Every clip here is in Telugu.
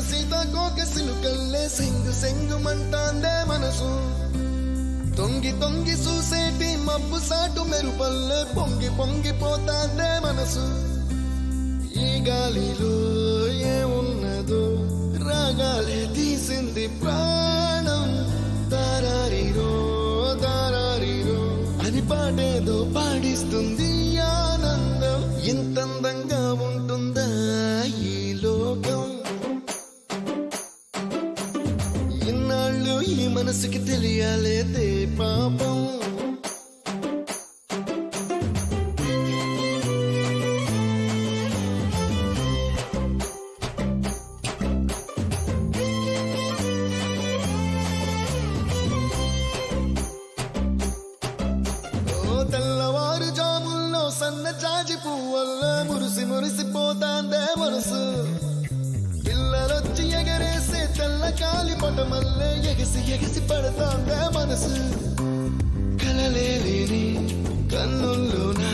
సీతాకోక సిలుకల్లే సెంగు సెంగు మంటాందే మనసు తొంగి తొంగి చూసేటి మబ్బు సాటు మెరుపల్లే పొంగి పొంగిపోతాందే మనసు ఈ గాలిలో ఏమున్నదో రాగాలే తీసింది ప్రాణం దారారిరో దారారిరో అని పాడేదో పాడిస్తుంది ఆనందం ఇంతందంగా ఉంటుందా ఈ లోకం ఇన్నాళ్ళు ఈ మనసుకి తెలియాలేదే పాపం తెల్లవారు జాముల్లో సన్న జాజి పువ్వల్ల మురిసి మురిసిపోతాందే మనసు పిల్లలొచ్చి ఎగరేసే తెల్ల కాలి పటమల్లే ఎగసి ఎగసి పడతాందే మనసు కలలేని కన్నుల్లోన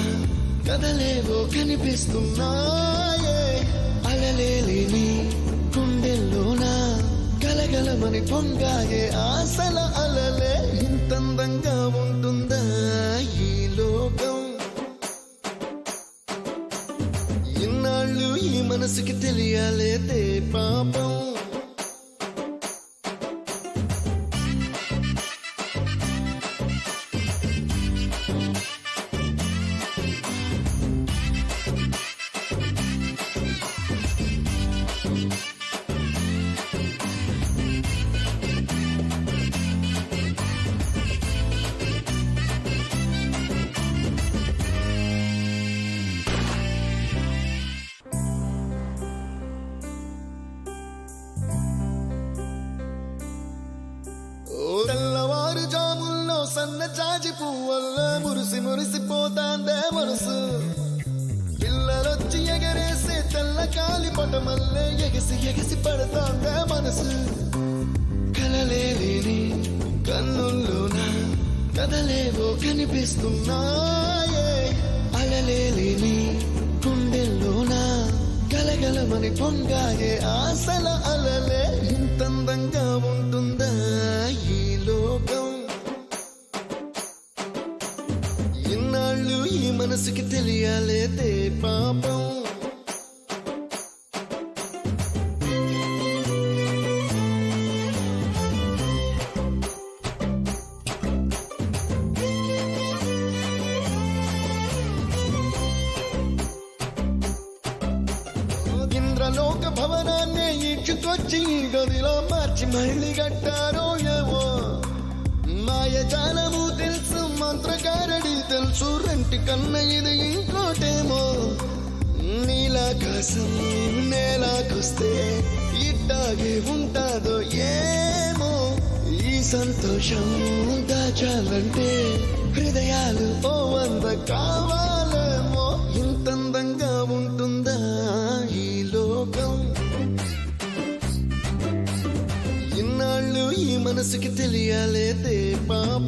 కదలేవో కనిపిస్తున్నాయే అలలేని గుండెల్లోన గలగలమని పొంగాయే ఆశల అలలే ఇంతందంగా ఉంటుందా ఈ లోకం ఇన్నాళ్ళు ఈ మనసుకి తెలియాలేదే పాపం తెల్లవారు జాముల్లో సన్న జాజి పువ్వల్ల మురిసి మురిసిపోతాందే మనసు పిల్లలొచ్చి ఎగరేసే తెల్ల కాలి పటమల్లే ఎగసి ఎగసి పడతాందే మనసు కలలేని కన్నుల్లోన కదలేవో కనిపిస్తున్నాయే అలలేని గుండెల్లోన గలగలమని పొంగాయే ఆశల అలలే ఇంతందంగా ఉంటుందా ఈ లోకం ఇన్నాళ్ళు ఈ మనసుకి తెలియాలేదే పాపం ఇంద్రలోక భవనాన్ని ఈడ్చుకొచ్చి గదిలో మార్చి మళ్ళీ కట్టారో ఏమో మాయజాలము తెలుసు మంత్రకారడి తెలుసు రెంటి కన్న ఇది ఇంకోటేమో నీలాకాశం నేలాకొస్తే ఇట్టాగే ఉంటాదో ఏమో ఈ సంతోషం దాచాలంటే హృదయాలు ఓ వంద కావాలేమో ఇంతందంగా ఉంటుందా ఈ లోకం ఇన్నాళ్ళు ఈ మనసుకి తెలియాలేదే పాపం